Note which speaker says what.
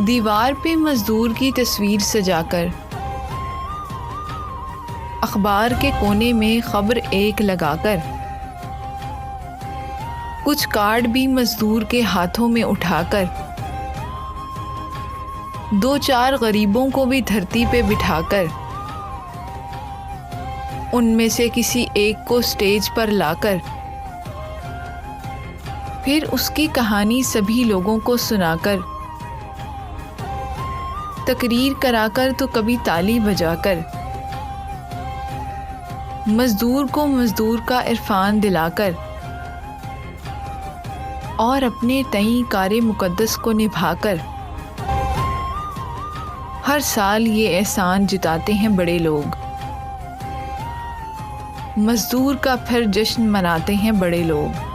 Speaker 1: दीवार पे मज़दूर की तस्वीर सजाकर, अखबार के कोने में खबर एक लगाकर, कुछ कार्ड भी मज़दूर के हाथों में उठाकर, दो चार गरीबों को भी धरती पे बिठाकर, उनमें से किसी एक को स्टेज पर लाकर, फिर उसकी कहानी सभी लोगों को सुनाकर, तकरीर कराकर तो कभी ताली बजाकर, मज़दूर को मज़दूर का इरफान दिलाकर, और अपने तई कारे मुक़द्दस को निभाकर, हर साल ये एहसान जताते हैं बड़े लोग। मज़दूर का फिर जश्न मनाते हैं बड़े लोग।